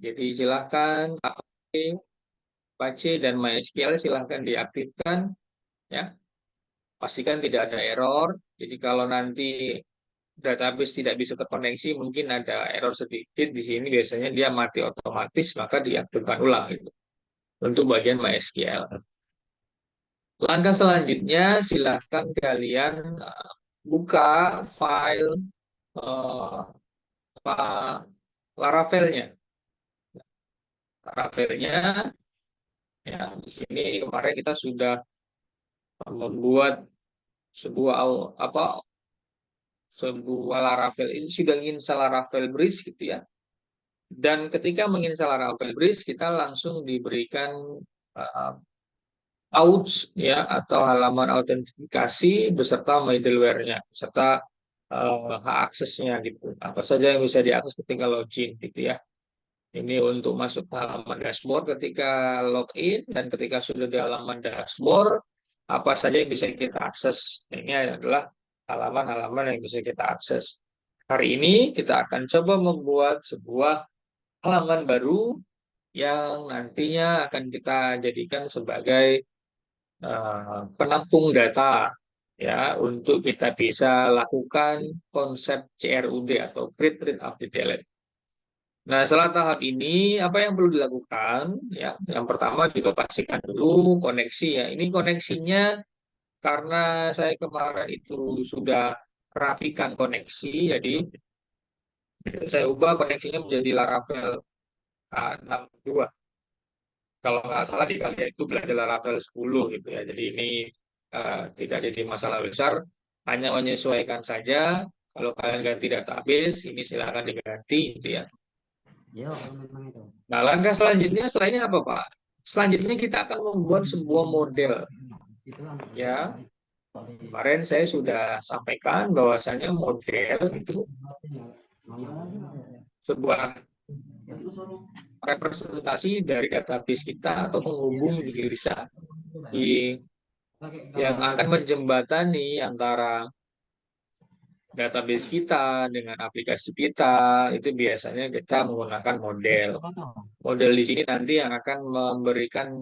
Jadi silahkan Apache dan MySQL silahkan diaktifkan ya. Pastikan tidak ada error. Jadi kalau nanti database tidak bisa terkoneksi, mungkin ada error sedikit di sini. Biasanya dia mati otomatis, maka diaktifkan ulang gitu. Untuk bagian MySQL. Langkah selanjutnya, silahkan kalian buka file uh, apa, Laravel-nya. Laravel-nya, ya, di sini kemarin kita sudah membuat sebuah apa sebuah Laravel ini sudah menginstal Laravel Bridge gitu ya. Dan ketika menginstal Laravel Bridge, kita langsung diberikan uh, outs ya atau halaman autentikasi beserta middleware-nya, beserta hak aksesnya gitu. Apa saja yang bisa diakses ketika login gitu ya. Ini untuk masuk ke halaman dashboard ketika login dan ketika sudah di halaman dashboard, apa saja yang bisa kita akses. Ini adalah halaman-halaman yang bisa kita akses. Hari ini kita akan coba membuat sebuah halaman baru yang nantinya akan kita jadikan sebagai penampung data ya untuk kita bisa lakukan konsep CRUD atau Create, Read, Update, Delete. Nah, setelah tahap ini apa yang perlu dilakukan ya? Yang pertama juga pastikan dulu koneksi ya. Ini koneksinya karena saya kemarin itu sudah rapikan koneksi, jadi saya ubah koneksinya menjadi Laravel 62. Kalau nggak salah di kalian itu belajar Laravel 10 gitu ya. Jadi ini tidak jadi masalah besar, hanya menyesuaikan saja. Kalau kalian ganti database, ini silakan diganti gitu ya. Ya, memang itu. Nah, langkah selanjutnya setelahnya apa, Pak? Selanjutnya kita akan membuat sebuah model. Ya, kemarin saya sudah sampaikan bahwasanya model itu sebuah representasi dari database kita atau penghubung di bisa yang akan menjembatani antara database kita dengan aplikasi kita. Itu biasanya kita menggunakan model. Model di sini nanti yang akan memberikan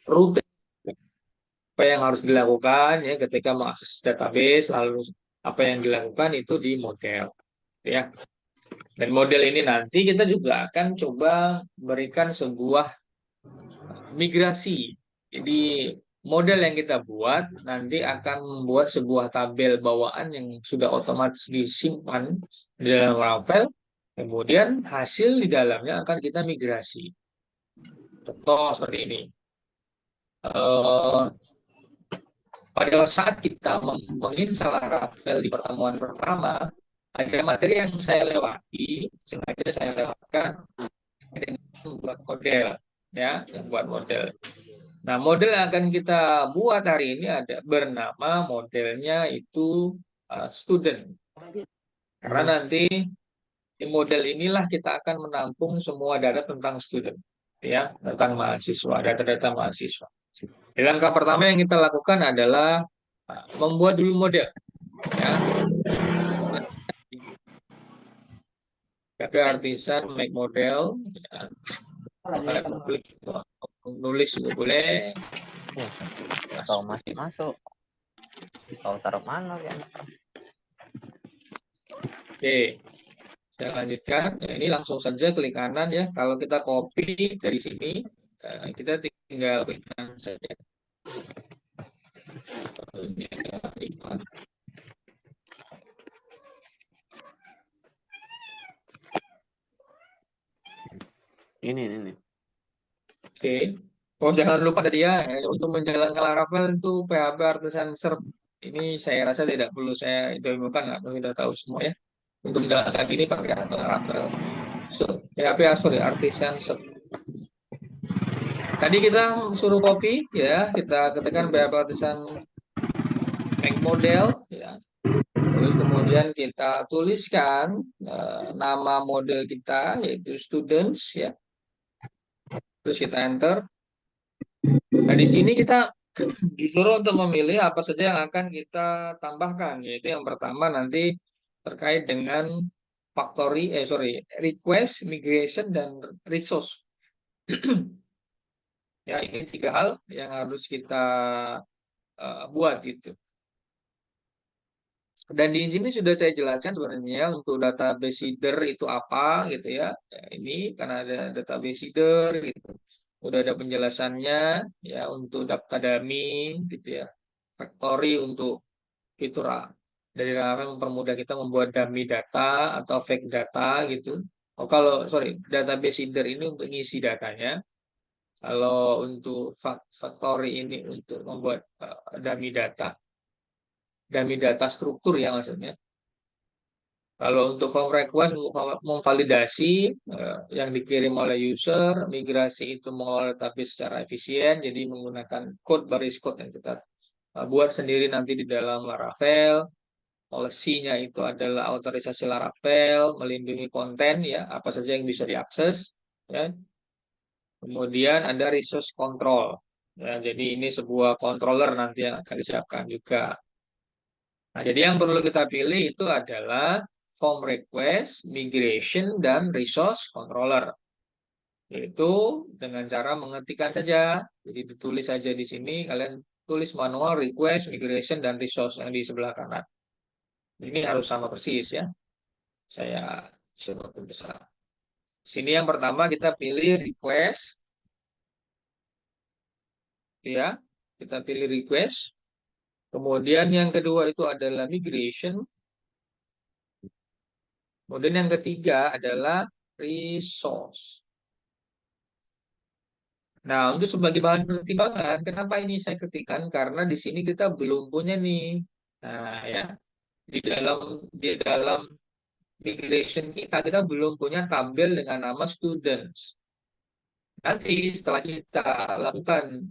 rute apa yang harus dilakukan ya ketika mengakses database, lalu apa yang dilakukan itu di model ya. Dan model ini nanti kita juga akan coba berikan sebuah migrasi. Jadi model yang kita buat nanti akan membuat sebuah tabel bawaan yang sudah otomatis disimpan di dalam Laravel. Kemudian hasil di dalamnya akan kita migrasi. Contoh seperti ini. Pada saat kita menginstal Laravel di pertemuan pertama, ada materi yang saya lewati, sengaja saya lewatkan dengan membuat model, ya, yang buat model. Nah, model yang akan kita buat hari ini ada bernama modelnya itu student. Karena nanti di model inilah kita akan menampung semua data tentang student, ya, tentang mahasiswa, data-data mahasiswa. Di langkah pertama yang kita lakukan adalah membuat dulu model, ya. Tapi artisan make model, ya. Nulis juga boleh. Kalau masih masuk, kalau taruh mana ya? Oke, saya lanjutkan. Ini langsung saja klik kanan ya. Kalau kita copy dari sini, kita tinggal klik kanan saja. Ini. Oke. Oh, jangan lupa tadi ya, untuk menjalankan Laravel itu PHP Artisan Serve. Ini saya rasa tidak perlu saya demokan, atau sudah tahu semua ya. Untuk menjalankan ini pakai Laravel. PHP Artisan Serve. Tadi kita suruh copy ya, kita ketikkan PHP Artisan make model ya. Terus kemudian kita tuliskan nama model kita yaitu students ya. Terus kita enter. Nah, di sini kita disuruh untuk memilih apa saja yang akan kita tambahkan, yaitu yang pertama nanti terkait dengan request, migration, dan resource. Ya, ini 3 hal yang harus kita buat gitu. Dan di sini sudah saya jelaskan sebenarnya untuk database header itu apa gitu ya. Ya, ini karena ada database header gitu. Udah ada penjelasannya ya untuk data dummy gitu ya. Factory untuk fitur dari rame mempermudah kita membuat dummy data atau fake data gitu. Oh, kalau sorry, database header ini untuk ngisi datanya. Kalau untuk factory ini untuk membuat dummy data struktur ya maksudnya. Kalau untuk form request untuk memvalidasi yang dikirim oleh user, migrasi itu mengolah database secara efisien, jadi menggunakan code baris code yang kita buat sendiri nanti di dalam Laravel. Policy-nya itu adalah otorisasi Laravel, melindungi konten ya, apa saja yang bisa diakses ya. Kemudian ada resource control. Ya, jadi ini sebuah controller nanti yang akan disiapkan juga. Nah, jadi yang perlu kita pilih itu adalah form request, migration, dan resource controller. Yaitu dengan cara mengetikkan saja. Jadi ditulis saja di sini, kalian tulis manual, request, migration, dan resource yang di sebelah kanan. Ini harus sama persis ya. Saya coba besar. Sini yang pertama kita pilih request. Ya, kita pilih request. Kemudian yang kedua itu adalah migration. Kemudian yang ketiga adalah resource. Nah, untuk sebagai bahan pertimbangan, kenapa ini saya ketikkan? Karena di sini kita belum punya nih. Nah, ya, di dalam migration kita belum punya tabel dengan nama students. Nanti setelah kita lakukan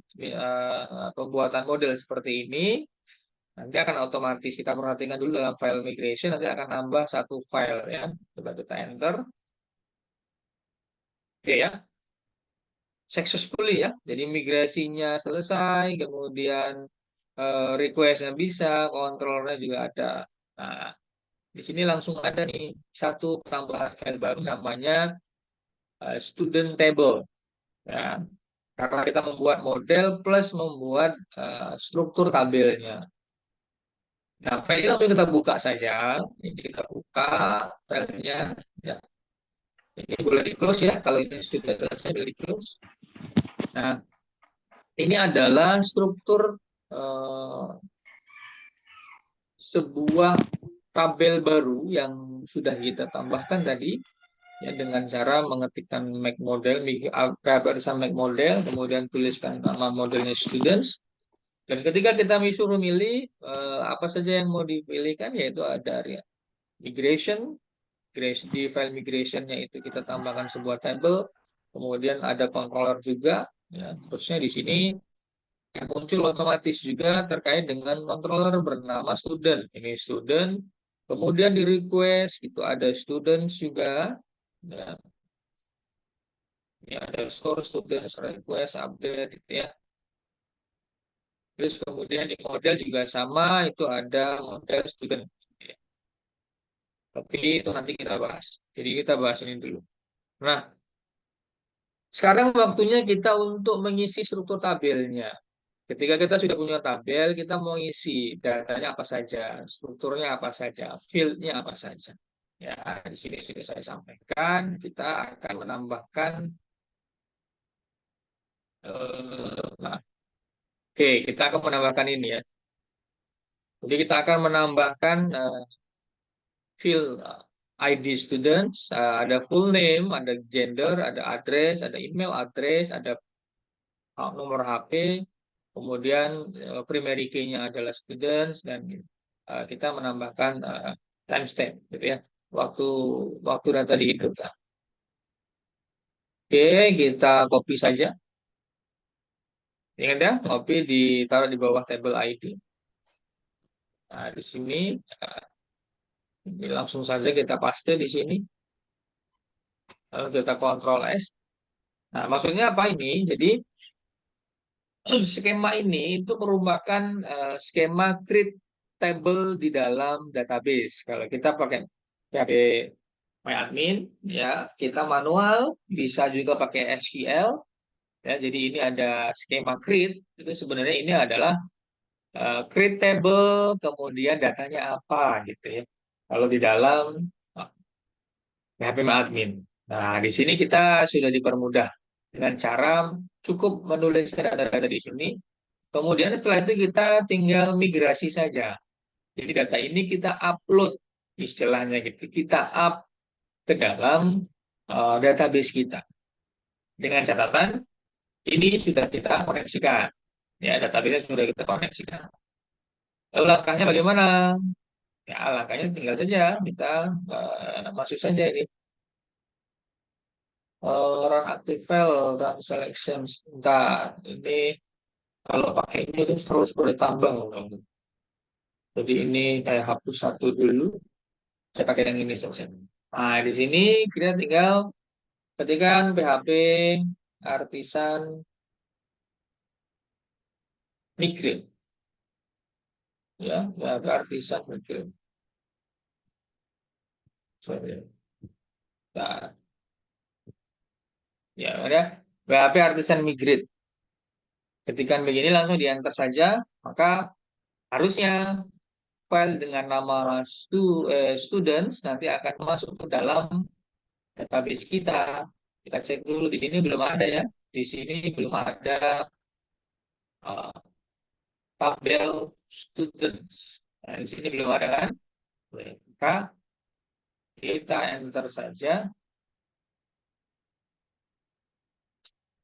pembuatan model seperti ini, nanti akan otomatis kita perhatikan dulu dalam file migration, nanti akan nambah satu file ya. Coba kita enter. Oke ya, successfully ya. Jadi migrasinya selesai, kemudian request-nya bisa, kontrolnya juga ada. Nah, di sini langsung ada nih satu tambahan file baru namanya student table. Ya, karena kita membuat model plus membuat struktur tabelnya. Nah, file ini langsung kita buka saja. Ini kita buka filenya. Ya, ini boleh di close ya. Kalau ini sudah selesai, boleh di close. Nah, ini adalah struktur eh, sebuah tabel baru yang sudah kita tambahkan tadi ya dengan cara mengetikkan make model, bersama make model, kemudian tuliskan nama modelnya students. Dan ketika kita suruh milih apa saja yang mau dipilihkan yaitu ada migration, di file migrationnya itu kita tambahkan sebuah table, kemudian ada controller juga, ya, terusnya di sini yang muncul otomatis juga terkait dengan controller bernama student. Ini student, kemudian di request itu ada students juga, ya, ini ada store students request update gitu ya. Terus kemudian di model juga sama, itu ada model student. Tapi itu nanti kita bahas. Jadi kita bahas ini dulu. Nah, sekarang waktunya kita untuk mengisi struktur tabelnya. Ketika kita sudah punya tabel, kita mau isi datanya apa saja, strukturnya apa saja, fieldnya apa saja. Ya, di sini sudah saya sampaikan, kita akan menambahkan. Nah, oke, kita akan menambahkan ini ya. Jadi kita akan menambahkan field ID students, ada full name, ada gender, ada address, ada email address, ada nomor HP, kemudian primary key-nya adalah students, dan kita menambahkan timestamp, gitu ya, waktu waktu data dihidupkan. Oke, kita copy saja. Ingat ya, copy ditaruh di bawah table ID. Nah, di sini langsung saja kita paste di sini. Lalu kita Ctrl S. Nah, maksudnya apa ini? Jadi skema ini itu merupakan skema create table di dalam database. Kalau kita pakai PHP MyAdmin, ya kita manual, bisa juga pakai SQL, ya. Jadi ini ada skema create, itu sebenarnya ini adalah create table, kemudian datanya apa gitu ya. Kalau di dalam PHP MyAdmin. Nah, di sini kita sudah dipermudah dengan cara cukup menuliskan data-data di sini. Kemudian setelah itu kita tinggal migrasi saja. Jadi data ini kita upload, istilahnya gitu. Kita up ke dalam database kita. Dengan catatan, ini sudah kita koneksikan. Ya, database sudah kita koneksikan. Lalu langkahnya bagaimana? Ya, langkahnya tinggal saja kita masuk saja ini. Run active file dan selection. Bentar, ini kalau pakai ini terus boleh tambah. Jadi ini kayak hapus satu dulu. Saya pakai yang ini saja. Nah, di sini kita tinggal ketikkan PHP artisan migrate, ya, PHP artisan migrate. Sorry. Nah, ya, ada PHP artisan migrate. Ketikkan begini langsung di enter saja, maka harusnya file dengan nama students nanti akan masuk ke dalam database kita. Kita cek dulu di sini belum ada ya. Di sini belum ada uh, tabel students. Nah, di sini belum ada kan? Maka kita enter saja.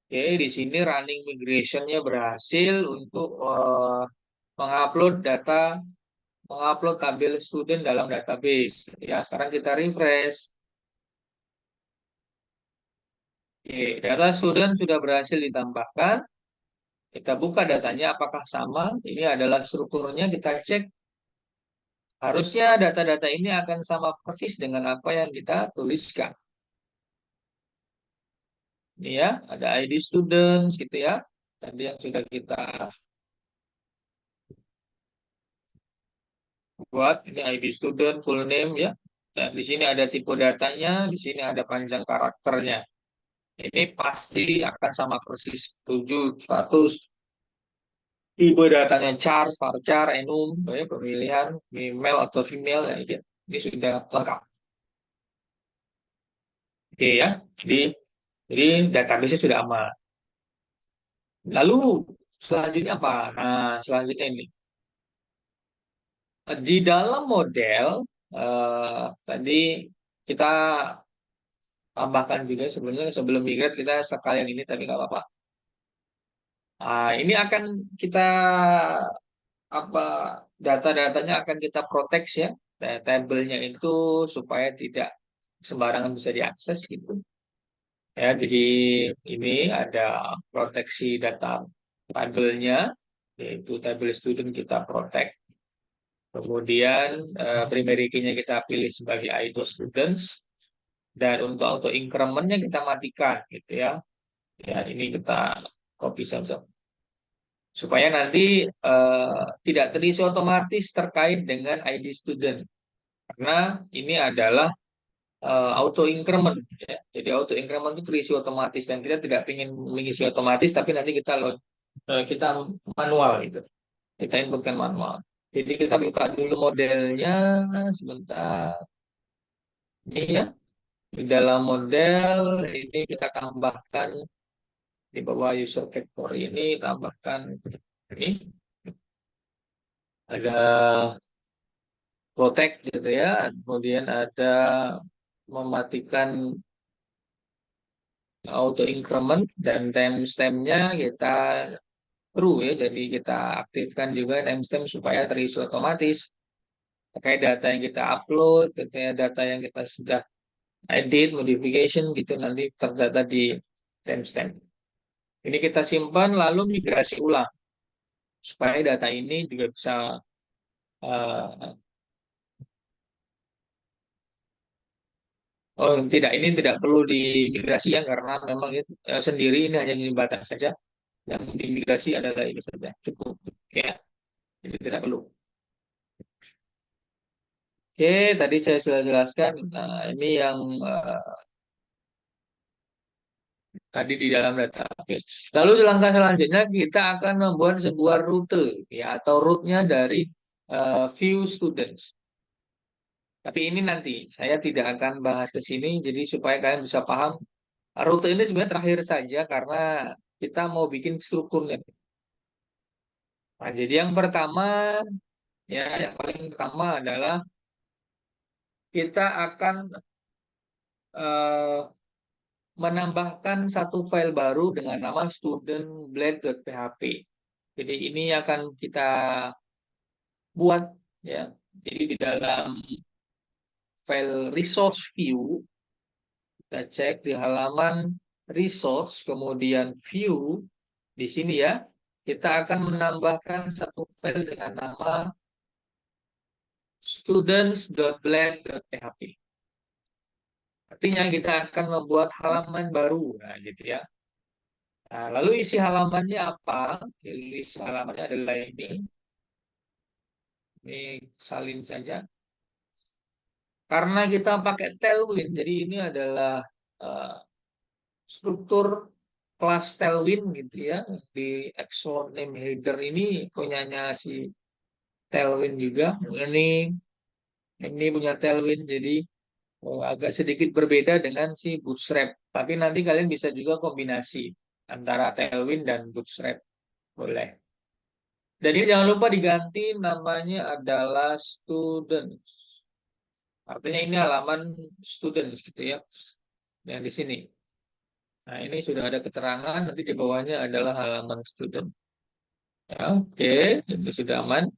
Oke, di sini running migration-nya berhasil untuk mengupload data, mengupload tabel student dalam database. Ya, sekarang kita refresh. Oke, data student sudah berhasil ditambahkan. Kita buka datanya apakah sama. Ini adalah strukturnya, kita cek. Harusnya data-data ini akan sama persis dengan apa yang kita tuliskan. Ini ya, ada ID students gitu ya. Tadi yang sudah kita buat, ini ID student, full name ya. Dan di sini ada tipe datanya, di sini ada panjang karakternya. Ini pasti akan sama persis. 7, 100, tipe datanya char, varchar, enum, ya, pemilihan, email atau female, ya, ini sudah lengkap. Oke ya, jadi database sudah aman. Lalu selanjutnya apa? Nah, selanjutnya ini. Di dalam model, tadi kita tambahkan juga sebenarnya sebelum migrat kita sekalian ini, tapi nggak apa-apa. Nah, ini akan kita apa data-datanya akan kita protect ya, tabelnya itu supaya tidak sembarangan bisa diakses gitu. Ya, jadi ini ada proteksi data tabelnya, yaitu tabel student kita protect. Kemudian primary key-nya kita pilih sebagai ID students, dan untuk auto increment-nya kita matikan gitu ya. Ya, ini kita copy saja supaya nanti tidak terisi otomatis terkait dengan ID student, karena ini adalah auto increment ya. Jadi auto increment itu terisi otomatis dan kita tidak ingin mengisi otomatis, tapi nanti kita kita manual gitu. Kita inputkan manual. Jadi kita buka dulu modelnya sebentar. Ini ya. Di dalam model ini kita tambahkan di bawah user category ini, tambahkan ini ada protect gitu ya, kemudian ada mematikan auto increment dan timestamp-nya kita true ya, jadi kita aktifkan juga timestamp supaya terisi otomatis terkait data yang kita upload, data yang kita sudah edit, modification gitu nanti terdata di timestamp. Ini kita simpan lalu migrasi ulang supaya data ini juga bisa uh, oh tidak, ini tidak perlu dimigrasi ya, karena memang itu, sendiri ini hanya jembatan saja. Yang dimigrasi adalah ini saja, cukup ya, jadi tidak perlu. Oke, tadi saya sudah jelaskan. Nah, ini yang tadi di dalam database. Lalu langkah selanjutnya kita akan membuat sebuah rute ya atau route-nya dari view students. Tapi ini nanti saya tidak akan bahas ke sini jadi supaya kalian bisa paham. Rute ini sebenarnya terakhir saja karena kita mau bikin strukturnya. Nah, jadi yang pertama ya yang paling pertama adalah kita akan eh, menambahkan satu file baru dengan nama studentblade.php. Jadi ini akan kita buat ya. Jadi di dalam file resource view kita cek di halaman resource kemudian view di sini ya kita akan menambahkan satu file dengan nama students.blend.php. Artinya kita akan membuat halaman baru, nah, gitu ya. Nah, lalu isi halamannya apa? Jadi, isi halamannya adalah ini salin saja. Karena kita pakai Tailwind, jadi ini adalah eh, struktur kelas Tailwind gitu ya. Di Explore name header ini punyanya si Tailwind juga. Ini punya Tailwind, jadi agak sedikit berbeda dengan si Bootstrap. Tapi nanti kalian bisa juga kombinasi antara Tailwind dan Bootstrap. Boleh. Dan ini jangan lupa diganti namanya adalah students. Artinya ini halaman students gitu ya. Yang di sini. Nah, ini sudah ada keterangan, nanti di bawahnya adalah halaman student. Ya, oke, itu sudah aman.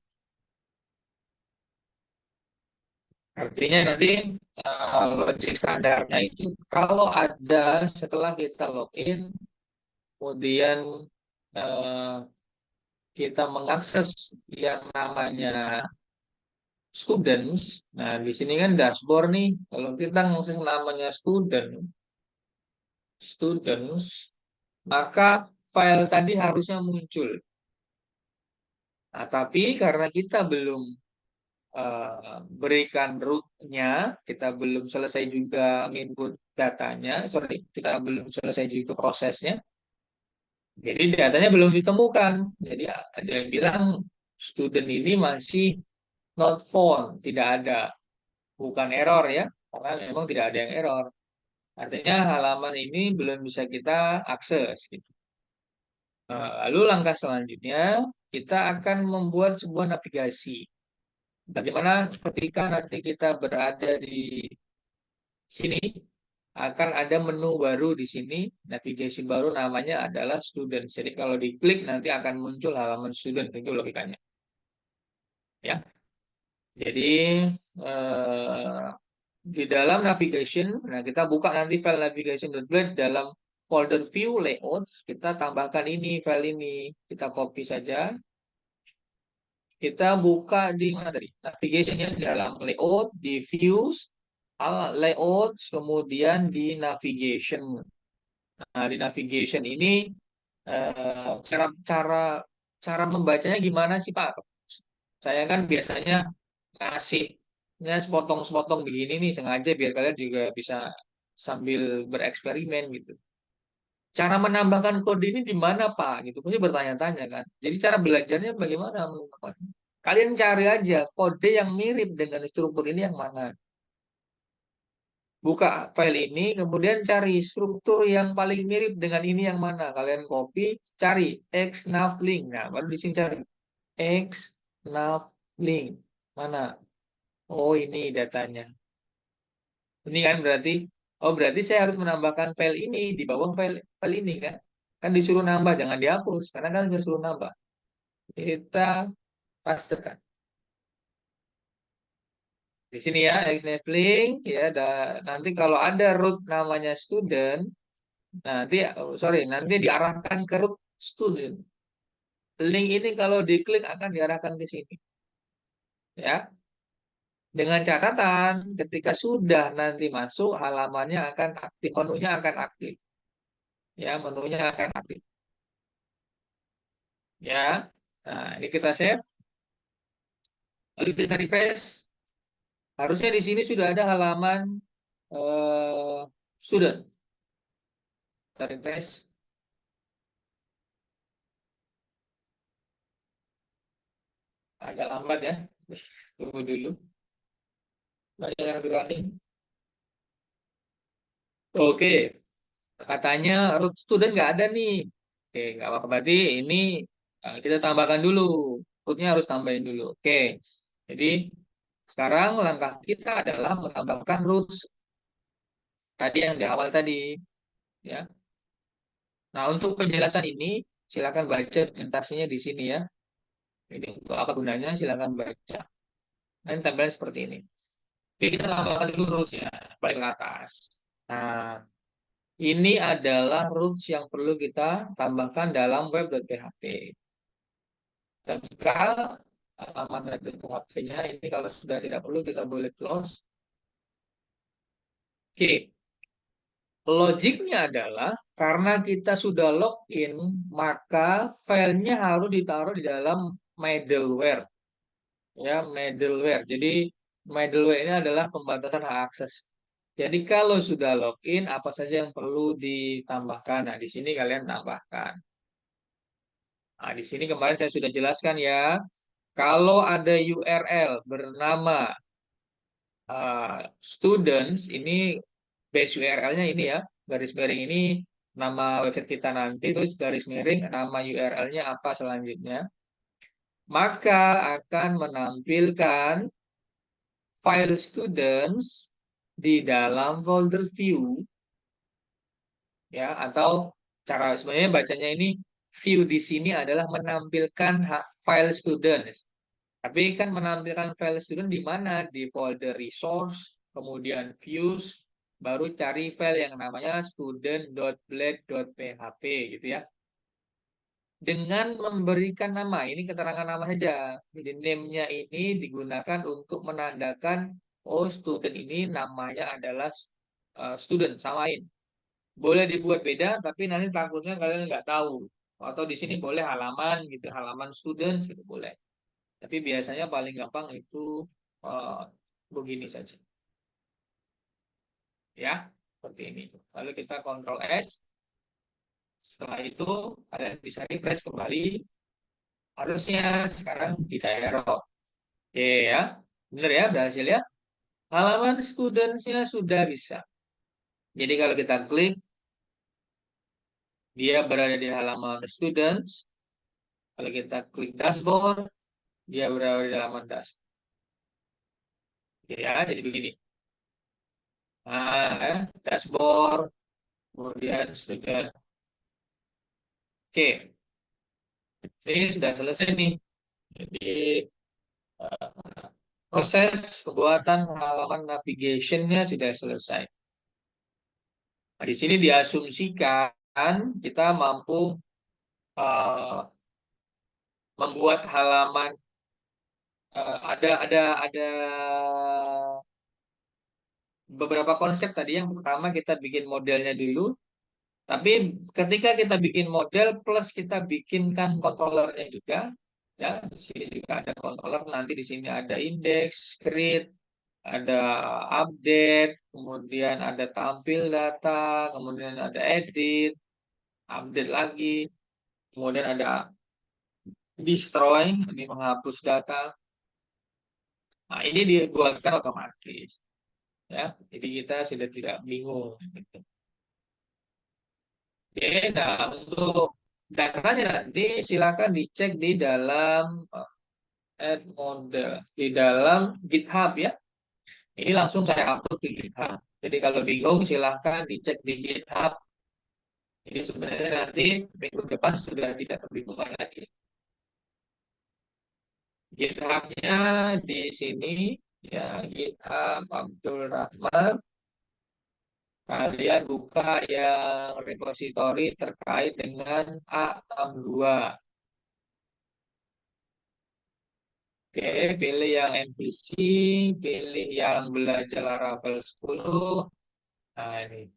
Artinya nanti logic standarnya itu kalau ada setelah kita login, kemudian eh, kita mengakses yang namanya students. Nah, di sini kan dashboard nih. Kalau kita mengakses namanya students, maka file tadi harusnya muncul. Nah, tapi karena kita belum berikan root-nya, kita belum selesai juga input datanya, sorry, kita belum selesai juga prosesnya, jadi datanya belum ditemukan. Jadi ada yang bilang student ini masih not found, tidak ada, bukan error ya, karena memang tidak ada yang error. Artinya halaman ini belum bisa kita akses. Gitu. Lalu langkah selanjutnya kita akan membuat sebuah navigasi. Bagaimana ketika nanti kita berada di sini akan ada menu baru di sini, navigasi baru namanya adalah student. Jadi kalau diklik nanti akan muncul halaman student, itu logikanya. Ya, jadi eh, di dalam navigation, nah kita buka nanti file navigation.blade dalam folder view layouts, kita tambahkan ini file ini, kita copy saja. Kita buka di mana tadi? Navigation-nya di dalam layout, di views, layouts, kemudian di navigation. Nah, di navigation ini cara cara cara membacanya gimana sih Pak? Saya kan biasanya ngasihnya sepotong-sepotong begini nih sengaja biar kalian juga bisa sambil bereksperimen gitu. Cara menambahkan kode ini di mana Pak? Gitu. Pasti bertanya-tanya kan. Jadi cara belajarnya bagaimana? Kalian cari aja kode yang mirip dengan struktur ini yang mana. Buka file ini, kemudian cari struktur yang paling mirip dengan ini yang mana. Kalian copy, cari xnavlink. Nah, baru di sini cari xnavlink. Mana? Oh, ini datanya. Ini kan berarti, oh berarti saya harus menambahkan file ini di bawah file ini kan. Kan disuruh nambah, jangan dihapus. Karena kan disuruh nambah. Kita pastekan. Di sini ya, xnavlink. Ya, nanti kalau ada root namanya student, nanti, oh, sorry, nanti diarahkan ke root student. Link ini kalau diklik akan diarahkan ke sini. Ya, dengan catatan ketika sudah nanti masuk halamannya akan aktif, menunya akan aktif. Ya, menunya akan aktif. Ya, nah ini kita save. Lalu kita refresh. Harusnya di sini sudah ada halaman eh, student. Cari tes agak lambat ya. Tunggu dulu. Banyak yang running. Oke, katanya root student nggak ada nih. Oke, nggak apa-apa. Berarti ini kita tambahkan dulu. Rootnya harus tambahin dulu. Oke, jadi sekarang langkah kita adalah menambahkan roots tadi yang di awal tadi. Ya. Nah, untuk penjelasan ini, silakan baca dokumentasinya di sini ya. Ini untuk apa gunanya? Silakan baca. Dan tampilan seperti ini. Oke, kita tambahkan dulu roots ya, paling atas. Nah, ini adalah roots yang perlu kita tambahkan dalam web.php. Ketika halaman web.php-nya ini kalau sudah tidak perlu kita boleh close. Oke, logiknya adalah karena kita sudah login, maka filenya harus ditaruh di dalam middleware. Ya, middleware. Jadi middleware ini adalah pembatasan hak akses. Jadi kalau sudah login, apa saja yang perlu ditambahkan? Nah, di sini kalian tambahkan. Nah, di sini kemarin saya sudah jelaskan ya. Kalau ada URL bernama students, ini base URL-nya ini ya, garis miring ini nama website kita nanti, terus garis miring nama URL-nya apa selanjutnya. Maka akan menampilkan file students di dalam folder view ya, atau cara sebenarnya bacanya ini view di sini adalah menampilkan file students. Tapi kan menampilkan file student di mana? Di folder resource, kemudian views, baru cari file yang namanya student.blade.php gitu ya. Dengan memberikan nama, ini keterangan nama saja. Jadi name-nya ini digunakan untuk menandakan, oh student ini namanya adalah student, samain. Boleh dibuat beda, tapi nanti takutnya kalian nggak tahu. Atau di sini boleh halaman gitu, halaman students gitu boleh. Tapi biasanya paling gampang itu eh, begini saja. Ya, seperti ini. Lalu kita Ctrl S. Setelah itu kalian bisa refresh kembali. Harusnya sekarang tidak error. Oke ya. Benar ya, berhasil ya. Halaman students-nya sudah bisa. Jadi kalau kita klik, dia berada di halaman students. Kalau kita klik dashboard, dia berada di halaman dashboard. Ya, jadi begini. Nah, dashboard, kemudian student. Oke, ini sudah selesai nih. Jadi eh, proses pembuatan halaman navigation-nya sudah selesai. Nah, di sini diasumsikan kita mampu eh, membuat halaman ada beberapa konsep tadi. Yang pertama kita bikin modelnya dulu. Tapi ketika kita bikin model plus kita bikinkan controllernya juga, ya di sini juga ada controller. Nanti di sini ada index, create, ada update, kemudian ada tampil data, kemudian ada edit, update lagi, kemudian ada destroy, ini menghapus data. Nah, ini dibuatkan otomatis, ya. Jadi kita sudah tidak bingung. Oke, nah untuk datanya nanti silakan dicek di dalam add model di dalam GitHub ya. Ini langsung saya upload ke GitHub. Jadi kalau bingung silahkan dicek di GitHub. Jadi sebenarnya nanti minggu depan sudah tidak kebingungan lagi. GitHub-nya di sini ya, GitHub Abdul Rahman. Kalian buka yang repository terkait dengan A62. Oke, pilih yang MVC, pilih yang belajar Laravel 10. Nah, ini.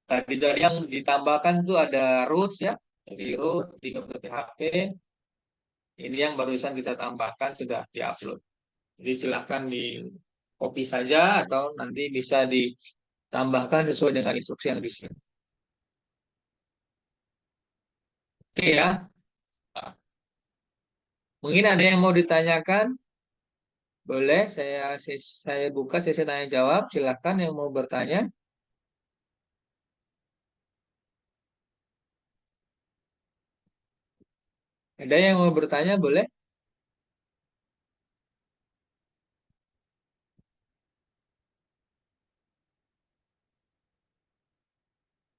Tadi dari yang ditambahkan itu ada roots ya. Jadi root di PHP. Ini yang barusan kita tambahkan sudah diupload. Jadi silahkan di copy saja atau nanti bisa ditambahkan sesuai dengan instruksi yang di sini. Oke ya. Nah, mungkin ada yang mau ditanyakan? Boleh, saya buka sesi tanya jawab. Silahkan yang mau bertanya. Ada yang mau bertanya? Boleh?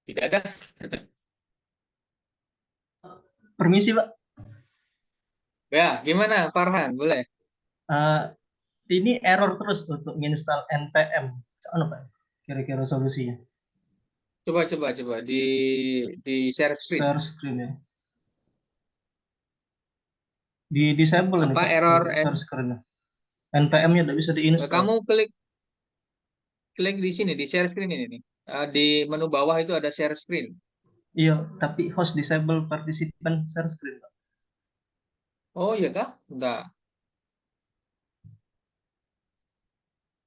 Tidak ada. Permisi, Pak. Ya, gimana, Farhan? Boleh. Eh, ini error terus untuk menginstal npm. Apa Pak? Kira-kira solusinya? Coba di share screen. Share screen ya. Di disable nih Apa Pak error? untuk share screen. npm-nya tidak bisa diinstal. Kamu klik di sini di share screen ini nih. Di menu bawah itu ada share screen. Iya, tapi host disable participant share screen, Pak. Oh iya kah? Enggak.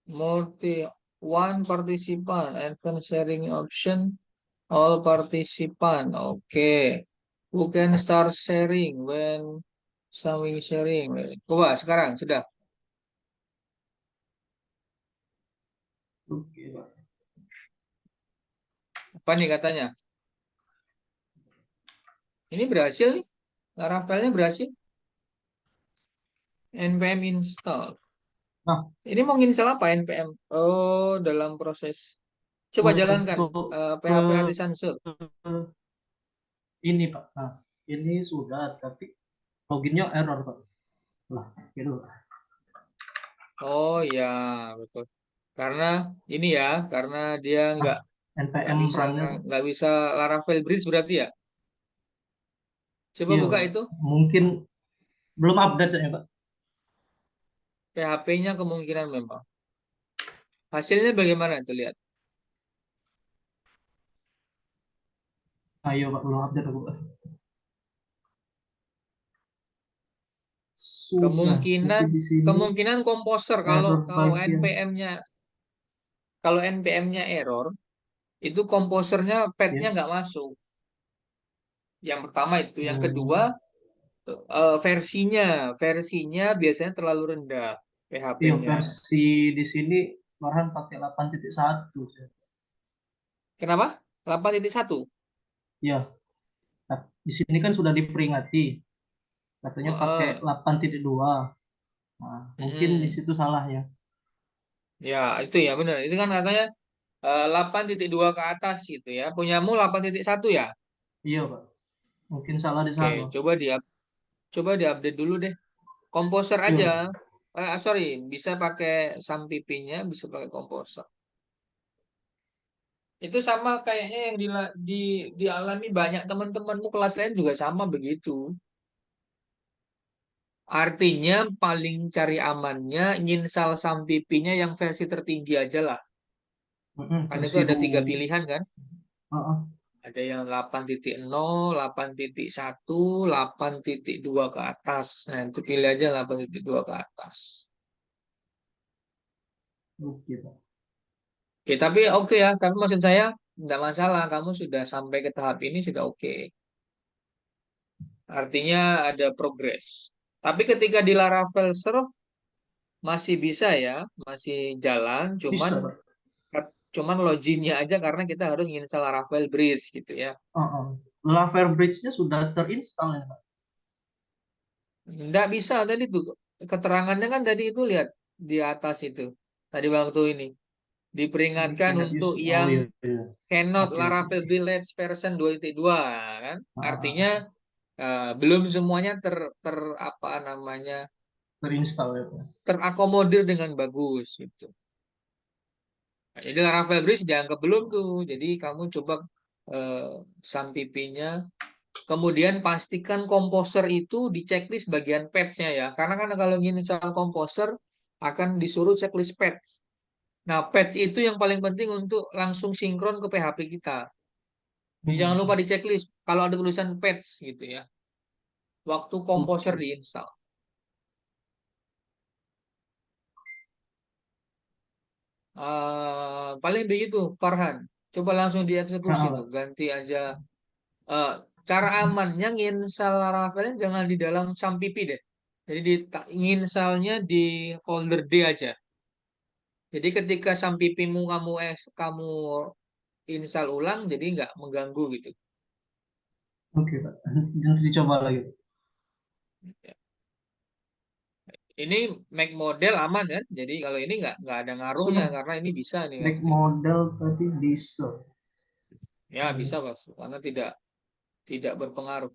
Multi one participant advance sharing option all participant. Oke. Who can start sharing when some sharing? Coba sekarang sudah. Oke, Pak. Apa nih katanya? Ini berhasil nih. Laravelnya berhasil. npm install. Nah, Ini mau install apa npm? Oh, dalam proses. Coba jalankan untuk PHP Artisan Sur. ini Pak. Nah, ini sudah, tapi loginnya error Pak. Lah, gitu. Oh ya, betul. Karena ini ya, karena dia Nah, nggak npm bisa run-nya nggak bisa Laravel Bridge berarti ya. Coba iya buka Pak. itu Mungkin belum update saya Pak. PHP-nya kemungkinan memang. Hasilnya bagaimana itu lihat. Ayo Pak, belum update aku Pak. Sudah, tapi Kemungkinan di sini kemungkinan komposer kalau error kalau bagian. NPM-nya error, itu komposernya path-nya Ya. nggak masuk. Yang pertama itu, yang kedua Hmm, versinya biasanya terlalu rendah iya PHP-nya. versi di sini malahan pakai 8.1. Kenapa? 8.1. Ya, di sini kan sudah diperingati. Katanya pakai Heeh. 8.2. Nah, mungkin di Mm-mm. situ salahnya. Ya, itu ya benar. Itu kan katanya 8.2 ke atas gitu ya. Punyamu 8.1 ya? Iya, Pak. Mungkin salah di Oke, sana. coba diupdate dulu deh. Komposer aja. Iya. Sorry, bisa pakai SAMPP-nya, bisa pakai komposer. Itu sama kayaknya yang dialami banyak teman-temanmu kelas lain juga sama begitu. Artinya paling cari amannya nyinstal SAMPP-nya yang versi tertinggi aja lah. Karena itu Versi ada tiga pilihan kan. Heeh. Ada yang 8.0, 8.1, 8.2 ke atas. Nah, itu pilih aja 8.2 ke atas. Oke, Pak. Oke, tapi oke ya. Tapi maksud saya, tidak masalah. Kamu sudah sampai ke tahap ini, sudah oke. Artinya ada progres. Tapi ketika di Laravel Serve, masih bisa ya. Masih jalan. Cuman Bisa, Pak. cuman loginnya aja karena kita harus install Laravel Bridge gitu ya. Heeh. Laravel Bridge-nya sudah terinstall ya, Pak. Nggak bisa tadi tuh. Keterangannya kan tadi itu lihat di atas itu. Tadi waktu ini. Diperingatkan Cannot untuk use. Oh yang iya, iya. cannot Oke, oke, Laravel oke. Village version 2.2 kan. Artinya Ah, belum semuanya ter apa namanya terinstall ya, Pak. terakomodir dengan bagus gitu. Nah, jadi Laravel Bridge dianggap belum tuh. Jadi kamu coba SAMPP-nya. Kemudian pastikan komposer itu di checklist bagian patch-nya ya. Karena kan kalau ingin install komposer akan disuruh checklist patch. Nah, patch itu yang paling penting untuk langsung sinkron ke PHP kita. Jadi jangan lupa Hmm. di checklist kalau ada tulisan patch gitu ya. waktu Composer diinstal. Paling begitu, Farhan. Coba langsung dieksekusi Nah, tuh, Pak. ganti aja. Eh, Cara amannya nginstal Laravelnya jangan di dalam Sampipi deh. Jadi nginstalnya di folder D aja. Jadi ketika Sampipimu kamu install ulang, jadi nggak mengganggu gitu. Oke, Pak. Nanti dicoba lagi. Ini Mac model aman kan? Jadi kalau ini nggak ada ngaruhnya Sudah karena ini bisa nih back pasti. model tadi bisa. Ya bisa Pak, karena tidak berpengaruh.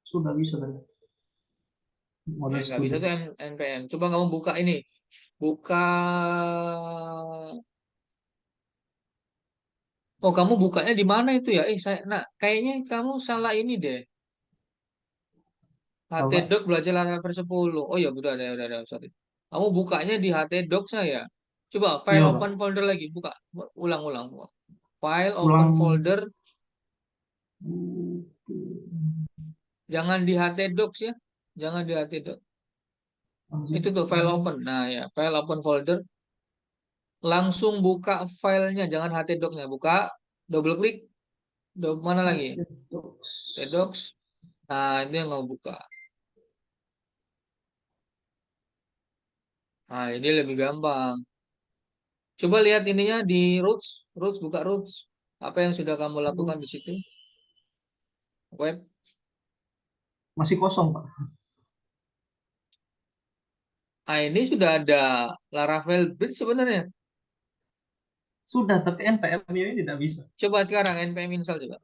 Sudah bisa tadi. Model Nggak bisa studio. tuh NPM. Coba kamu buka ini, buka. Oh kamu bukanya di mana itu ya? Nah kayaknya kamu salah ini deh. Apa? HTDoc belajar Laravel 10. Oh ya udah, sorry. Kamu bukanya di HTDoc saya. Coba file Iya, open Pak. folder lagi, buka. Ulang. File open Ulang. folder, jangan di HTDocs ya. Jangan di HTDoc. Itu tuh file open. Nah ya, file open folder. Langsung buka filenya, jangan HTDoc-nya. Buka, double klik, mana lagi? HTDocs. Nah, itu yang mau buka. Nah, ini lebih gampang. Coba lihat ininya di Roots. Roots, buka Roots. Apa yang sudah kamu lakukan di situ? Web. Masih kosong, Pak. Ah, ini sudah ada Laravel Bridge sebenarnya. Sudah, tapi NPM-nya ini tidak bisa. Coba sekarang npm install coba.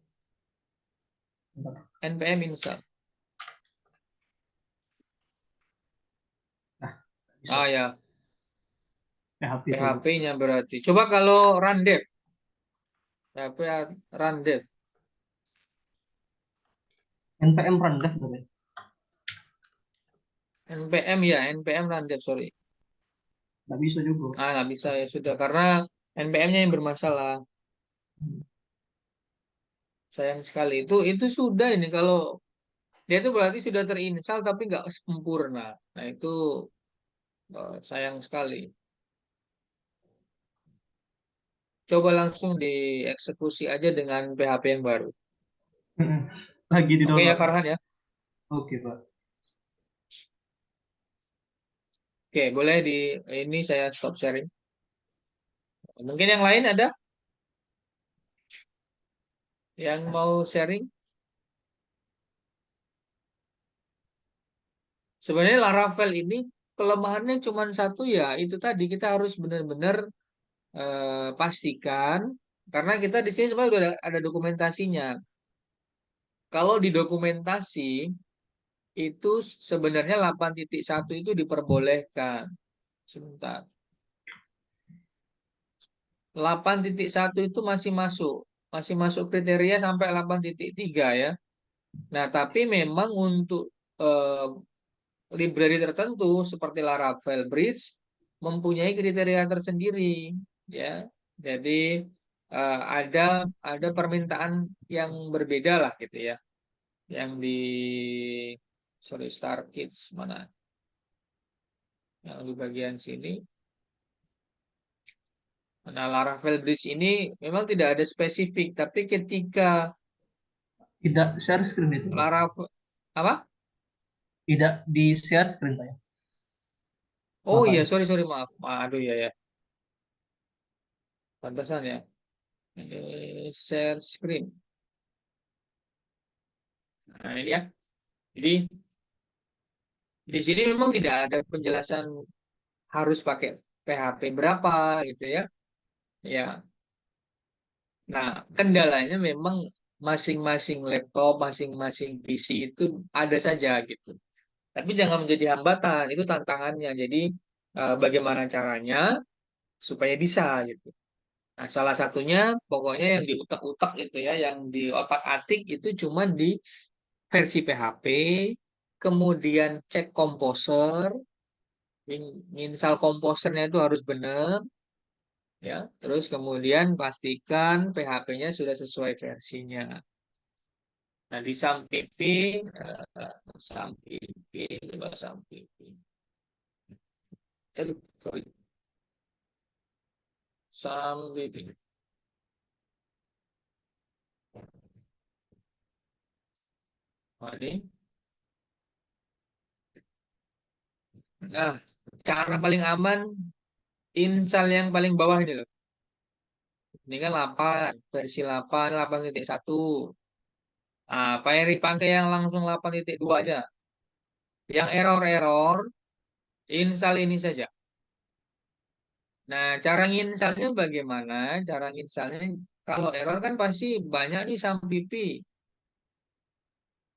Bentar. npm install. Nah, tidak bisa. Ah ya, PHP itu, Pak. PHP-nya berarti. Coba kalau run dev. PHP run dev. NPM rendah tadi. npm run dev, sorry. Tidak bisa juga. Ah, nggak bisa ya sudah karena npm-nya yang bermasalah. Sayang sekali. Itu sudah ini kalau dia itu berarti sudah terinstall tapi nggak sempurna. Nah, itu sayang sekali. Coba langsung dieksekusi aja dengan PHP yang baru. Lagi di Oke ya download. Farhan ya. Oke, Pak. Oke, boleh ini saya stop sharing. Mungkin yang lain ada yang mau sharing? Sebenarnya Laravel ini kelemahannya cuma satu ya, itu tadi kita harus benar-benar pastikan karena kita di sini sebenarnya udah ada dokumentasinya. Kalau di dokumentasi itu sebenarnya 8.1 itu diperbolehkan. Sebentar. 8.1 itu masih masuk kriteria sampai 8.3 ya. Nah, tapi memang untuk eh, library tertentu seperti Laravel Bridge mempunyai kriteria tersendiri ya. Jadi ada permintaan yang berbeda lah gitu ya. Yang di sorry Star Kids mana? Yang di bagian sini. Nah, Laravel Bridge ini memang tidak ada spesifik, tapi ketika Tidak share screen itu, Pak. Laravel apa? Tidak di share screen, Pak. Ya. Oh iya, Bapaknya. sorry maaf. Aduh ya. Pantesan ya. Share screen. Nah, ini ya. Jadi di sini memang tidak ada penjelasan harus pakai PHP berapa gitu ya. Ya. Nah, kendalanya memang masing-masing laptop, masing-masing PC itu ada saja gitu. Tapi jangan menjadi hambatan, itu tantangannya. Jadi bagaimana caranya supaya bisa gitu. Nah, salah satunya pokoknya yang diutak-utak itu ya, yang di otak-atik itu cuma di versi PHP, kemudian cek komposer, install komposernya itu harus benar, ya. Terus kemudian pastikan PHP-nya sudah sesuai versinya. Nah, di samping, samping, coba samping. Aduh, sorry. Samping. Oh, ini. Nah, cara paling aman, install yang paling bawah ini loh. Ini kan 8, versi 8, 8.1. Ah, pakai yang langsung 8.2 aja. Yang error-error, install ini saja. Nah, cara nginstallnya bagaimana? Cara nginstallnya, kalau error kan pasti banyak nih Sampipi.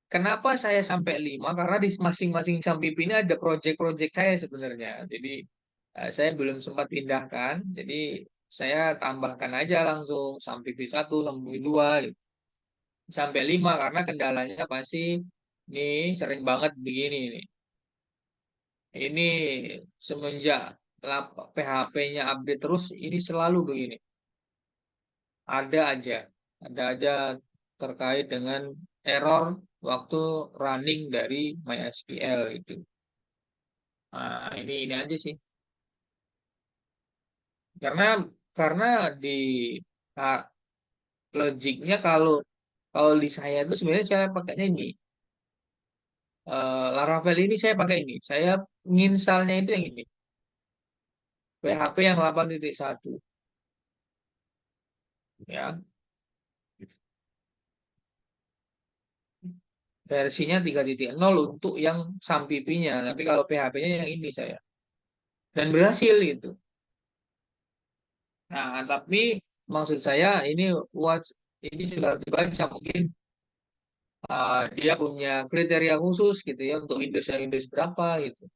Kenapa saya sampai 5? Karena di masing-masing Sampipi ini ada project-project saya sebenarnya. Jadi, saya belum sempat pindahkan. Jadi, saya tambahkan aja langsung Sampipi 1, Sampipi 2, gitu. Sampai 5 karena kendalanya pasti nih sering banget begini nih. Ini semenjak PHP-nya update terus, ini selalu begini. Ada aja, ada aja terkait dengan error waktu running dari MySQL itu. Nah, ini aja sih. Karena karena di ah, logiknya kalau kalau di saya itu sebenarnya saya pakainya ini. Laravel ini saya pakai ini. Saya nginstalnya itu yang ini. PHP yang 8.1 ya. Versinya 3.0 untuk yang Sampipinya. Tapi kalau PHP-nya yang ini saya. Dan berhasil gitu. Nah, tapi maksud saya ini watch ini juga harus dibaca mungkin dia punya kriteria khusus gitu ya untuk Windows berapa gitu.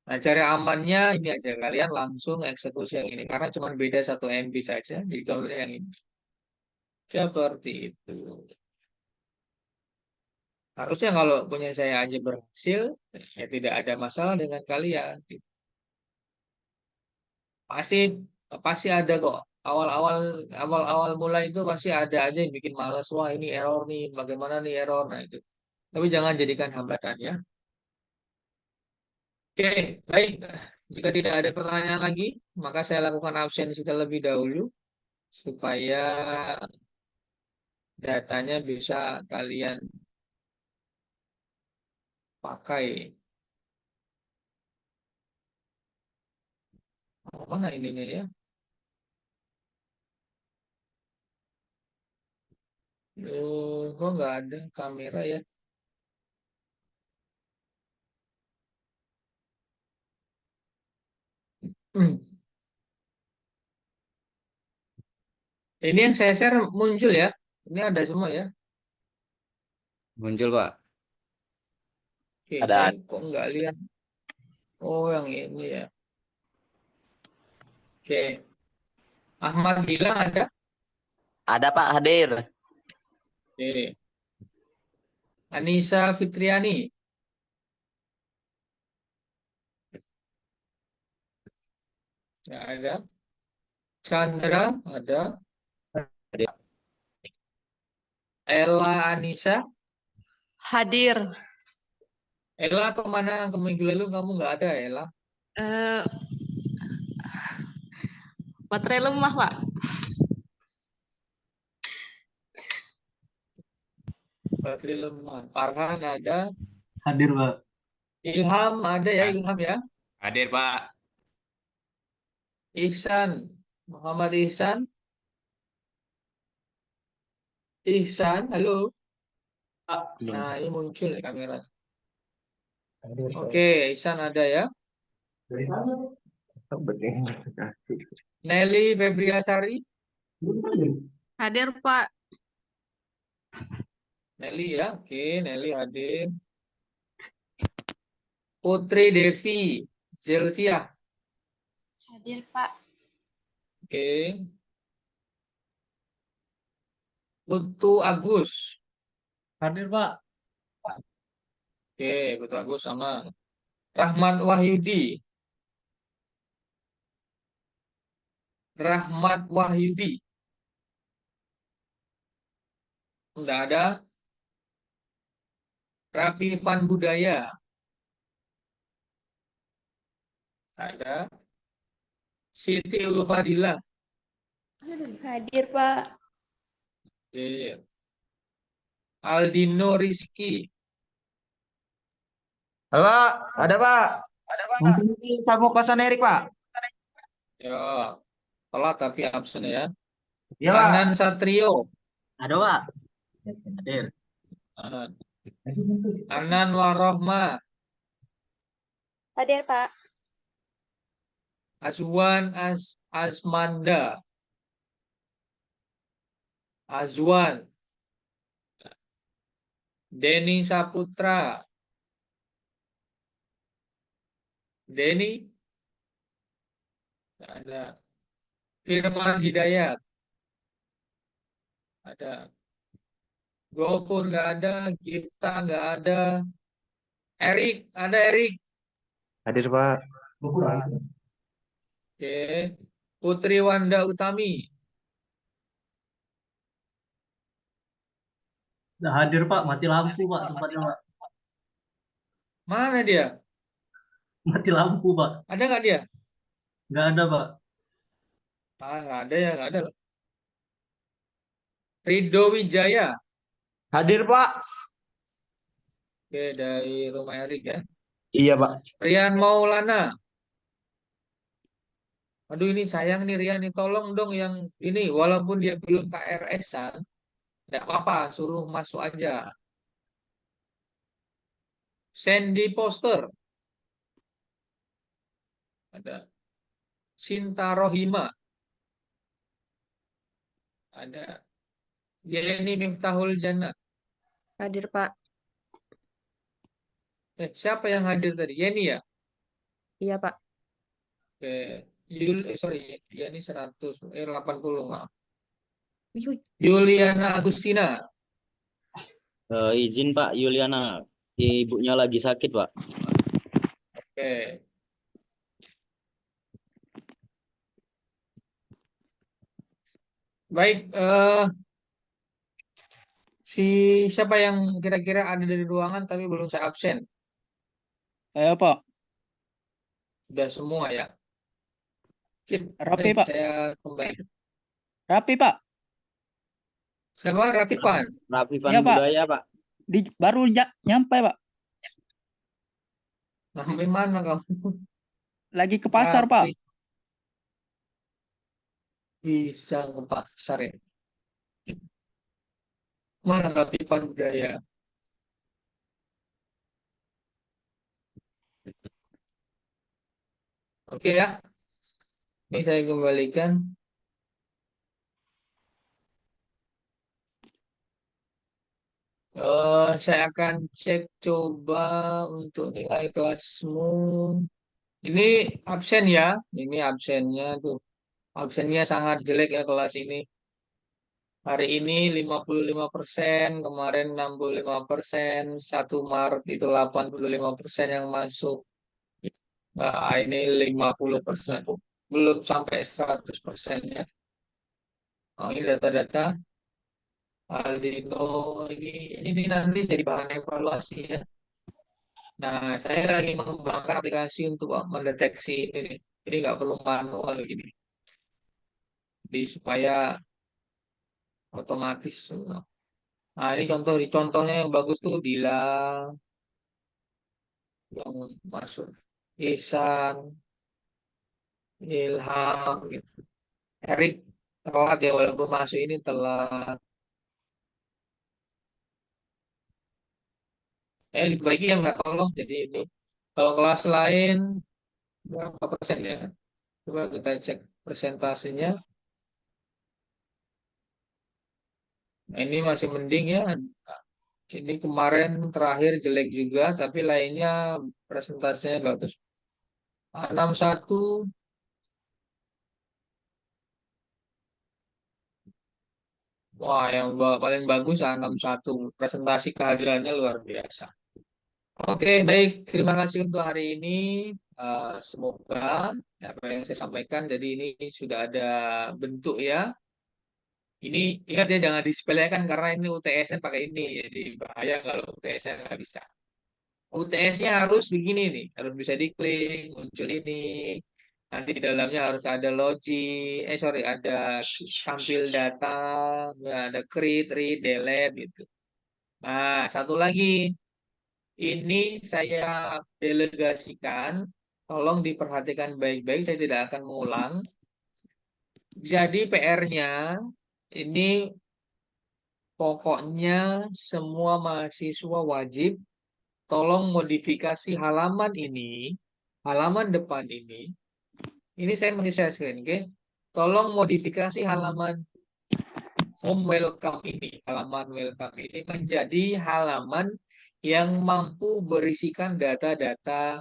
Nah, cara amannya ini aja kalian langsung eksekusi yang ini karena cuma beda 1 MB saja. Jadi kalau yang ini seperti itu. Harusnya kalau punya saya aja berhasil, ya tidak ada masalah dengan kalian. Pasti pasti ada kok. Awal-awal awal-awal mulai itu pasti ada aja yang bikin malas. Wah, ini error nih, bagaimana nih error? Nah, itu. Tapi jangan jadikan hambatan ya. Oke, baik. Jika tidak ada pertanyaan lagi, maka saya lakukan absensi terlebih dahulu supaya datanya bisa kalian pakai. Oh, mana ininya ya? Kok nggak ada kamera ya? Hmm. Ini yang saya share muncul ya. Ini ada semua ya. Muncul, Pak. Oke, saya Ada kok nggak lihat. Oh, yang ini ya. Oke, Ahmad bilang ada. ada Pak hadir. Oke. Anissa Fitriani. Nggak ada. Chandra ada. Ella Anissa. Hadir. Ella kemana? Ke minggu lalu kamu nggak ada, Ella. Eh, baterai lemah, Pak. Berarti lemah. Farhan ada. Hadir, Pak. Ilham ada ya, Ah, Ilham ya. hadir, Pak. Ihsan. Muhammad Ihsan. Ihsan, halo. Nah, ini muncul ya kamera. Oke, Ihsan ada ya. Nelly Febriasari. Hadir, Pak. Nelly ya. Oke, Nelly hadir. Putri Devi. Zelvia. Hadir, Pak. Oke. Putu Agus. Hadir, Pak. Oke, Putu Agus sama Rahmat Wahyudi. Rahmat Wahyudi. Enggak ada. Raffi Van Budaya. Ada. Siti Ulfadila. Hadir, Pak. Oke. Aldino Rizky. Halo, Pak. Ada, Pak. Mungkin ini Samu kosan Erik, Pak. Ya, telat tapi absen ya. Iya, Pak. Anan Satrio. Ada, Pak. Hadir. Anan Warohma. Hadir, Pak. Azwan Asmanda. Azwan. Denny Saputra. Denny. Ada. Firman Hidayat. Ada. Gopur nggak ada. Gifta nggak ada. Erik. Ada Erik. Hadir, Pak. Oke. Putri Wanda Utami. Udah hadir, Pak. Mati lampu, Pak. Tempatnya, Pak. Mana dia? Mati lampu, Pak. Ada nggak dia? Nggak ada, Pak. Ah, nggak ada ya, nggak ada. Ridho Wijaya. Hadir, Pak. Oke, dari rumah Erik ya. Iya, Pak. Rian Maulana. Aduh, ini sayang nih Rian nih, tolong dong yang ini, walaupun dia belum KRS-an, tidak apa-apa, suruh masuk aja. Sandy Poster. Ada. Sinta Rohima. Ada. Yeni Miftahul Jannah. Hadir, Pak. Siapa yang hadir tadi? Yeni ya? Iya, Pak. Oke. Sorry, Yeni 100, 80, maaf. Wih, Yuliana Agustina. Izin Pak, Yuliana. Ibunya lagi sakit, Pak. Oke. Baik, siapa yang kira-kira ada dari ruangan tapi belum saya absen? Ayo Pak, Sudah semua ya. Sip, rapi baik, Pak, saya kembali. rapi Pak. Siapa? Rapipan. Raffi Van Iya, Pak. Budaya, Pak. Baru nyampe Pak, Sampai mana kamu? lagi ke pasar Pak. Rapi. Bisa ke pasar ya. Mana Rapipan budaya? Oke ya. Ini saya kembalikan. Saya akan cek coba untuk nilai kelasmu. Ini absen ya. Ini absennya tuh. Absennya sangat jelek ya kelas ini. Hari ini 55%, kemarin 65%, 1 Maret itu 85% yang masuk. Nah, ini 50%. Belum sampai 100% ya. Oh, ini data-data Aldino ini nanti jadi bahan evaluasi ya. Nah, saya lagi mengembangkan aplikasi untuk mendeteksi ini nih. Jadi nggak perlu manual gini. Jadi supaya otomatis. Nah, ini contohnya yang bagus tuh Dila yang masuk, Ihsan, Ilham, gitu. Erik telat ya walaupun masuk ini telat. Bagi yang nggak tolong jadi ini. Kalau kelas lain berapa persen ya? Coba kita cek persentasenya. Nah, ini masih mending ya. Ini kemarin terakhir jelek juga, tapi lainnya presentasinya bagus. 61. Wah, yang paling bagus 61. Presentasi kehadirannya luar biasa. Oke, baik. Terima kasih untuk hari ini. Semoga apa yang saya sampaikan, jadi ini sudah ada bentuk ya. Ini ingat ya, jangan disepelekan karena ini UTS-nya pakai ini, jadi bahaya kalau UTS-nya nggak bisa. UTS-nya harus begini nih, harus bisa diklik, muncul ini. Nanti di dalamnya harus ada ada tampil data, ada create, read, delete gitu. Nah, satu lagi, ini saya delegasikan, tolong diperhatikan baik-baik, saya tidak akan mengulang. Jadi PR-nya ini pokoknya semua mahasiswa wajib tolong modifikasi halaman depan ini. Ini saya masih share screen, oke? Tolong modifikasi halaman halaman welcome ini menjadi halaman yang mampu berisikan data-data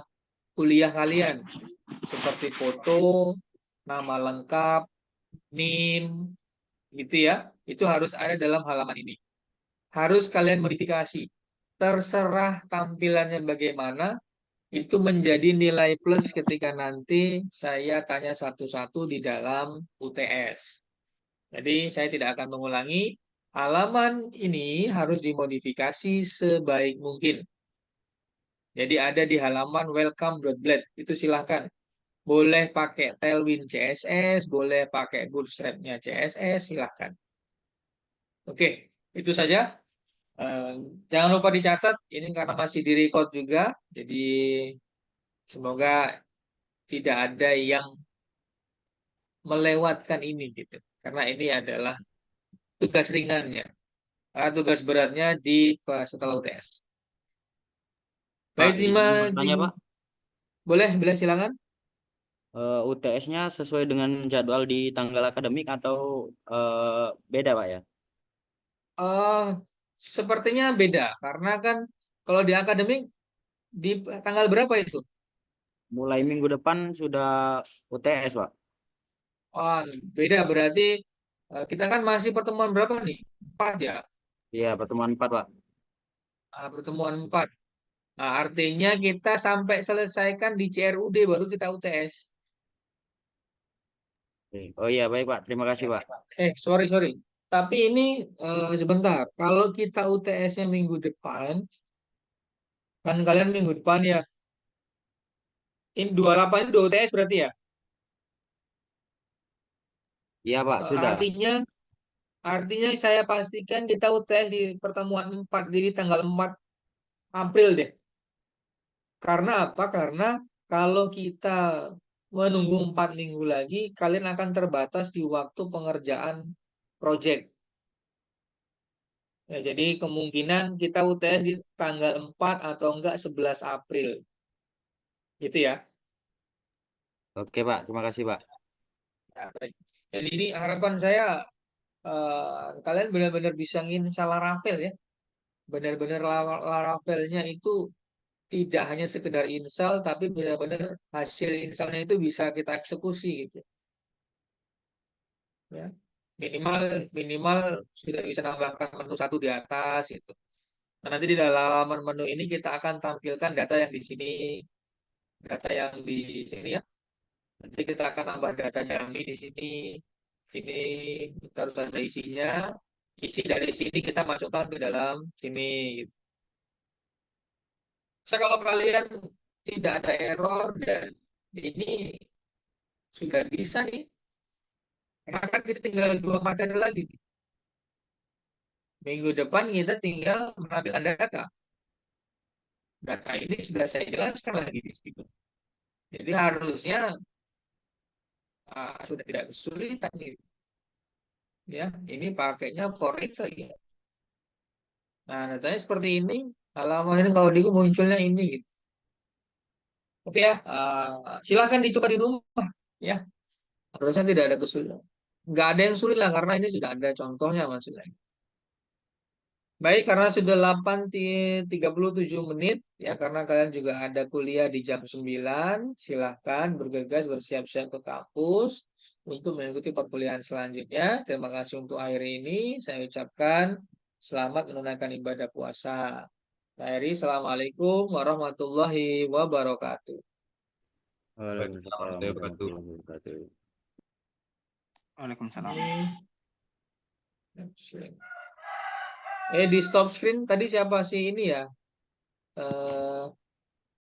kuliah kalian, seperti foto, nama lengkap, NIM, gitu ya. Itu harus ada dalam halaman ini. Harus kalian modifikasi. Terserah tampilannya bagaimana, itu menjadi nilai plus ketika nanti saya tanya satu-satu di dalam UTS. Jadi saya tidak akan mengulangi. Halaman ini harus dimodifikasi sebaik mungkin. Jadi ada di halaman welcome.bled. Itu silahkan. Boleh pakai Tailwind CSS, boleh pakai Bootstrap-nya CSS, silahkan. Oke, itu saja. Eh, Jangan lupa dicatat, ini karena masih di-record juga. Jadi semoga tidak ada yang melewatkan ini gitu. Karena ini adalah tugas ringannya. Tugas beratnya setelah UTS. Pak, Baik, izin bertanya, Pak. boleh silakan. UTS-nya sesuai dengan jadwal di tanggal akademik atau beda, Pak ya? Eh, Sepertinya beda karena kan kalau di akademik di tanggal berapa itu? Mulai minggu depan sudah UTS, Pak. Oh, beda berarti kita kan masih pertemuan berapa nih? 4 ya. Iya, pertemuan 4, Pak. Pertemuan 4. Nah, artinya kita sampai selesaikan di CRUD baru kita UTS. Oke. Oh iya, baik, Pak. Terima kasih, Pak. Sorry. Tapi ini sebentar. Kalau kita UTS-nya minggu depan, kan kalian minggu depan ya. Ini 28 ini udah UTS berarti ya? Iya, Pak, sudah. Artinya saya pastikan kita UTS di pertemuan 4, jadi tanggal 4 April deh. Karena apa? Karena kalau kita menunggu 4 minggu lagi, kalian akan terbatas di waktu pengerjaan project. Ya, jadi kemungkinan kita UTS di tanggal 4 atau enggak 11 April. Gitu ya. Oke, Pak. Terima kasih, Pak. Ya, baik. Jadi ini harapan saya kalian benar-benar bisa nginstal Laravel ya. Benar-benar Laravelnya itu tidak hanya sekedar install, tapi benar-benar hasil installnya itu bisa kita eksekusi gitu. Ya. Minimal sudah bisa nambahkan menu satu di atas itu. Nah, nanti di dalam halaman menu ini kita akan tampilkan data yang di sini, data yang di sini ya. Nanti kita akan nambah data Jambi di sini, sini kita harus ada isinya. Isi dari sini kita masukkan ke dalam sini. Gitu. Kalau kalian tidak ada error dan ini sudah bisa nih, karena kan kita tinggal 2 materi lagi. Minggu depan kita tinggal menampilkan data. Data ini sudah saya jelaskan lagi di situ. Jadi harusnya sudah tidak kesulitan gitu. Ya, ini pakainya Forex saja. Nah, datanya seperti ini. Halaman ini kalau munculnya ini gitu. Oke ya, silakan dicoba di rumah ya. Harusnya tidak ada kesulitan. Nggak ada yang sulit lah karena ini sudah ada contohnya maksudnya. Baik, karena sudah 8:37 menit, ya karena kalian juga ada kuliah di jam 9, silahkan bergegas bersiap-siap ke kampus untuk mengikuti perkuliahan selanjutnya. Terima kasih untuk hari ini. Saya ucapkan selamat menunaikan ibadah puasa. Akhiri, Assalamualaikum warahmatullahi wabarakatuh. Waalaikumsalam warahmatullahi wabarakatuh. Waalaikumsalam. Di stop screen tadi siapa sih ini ya?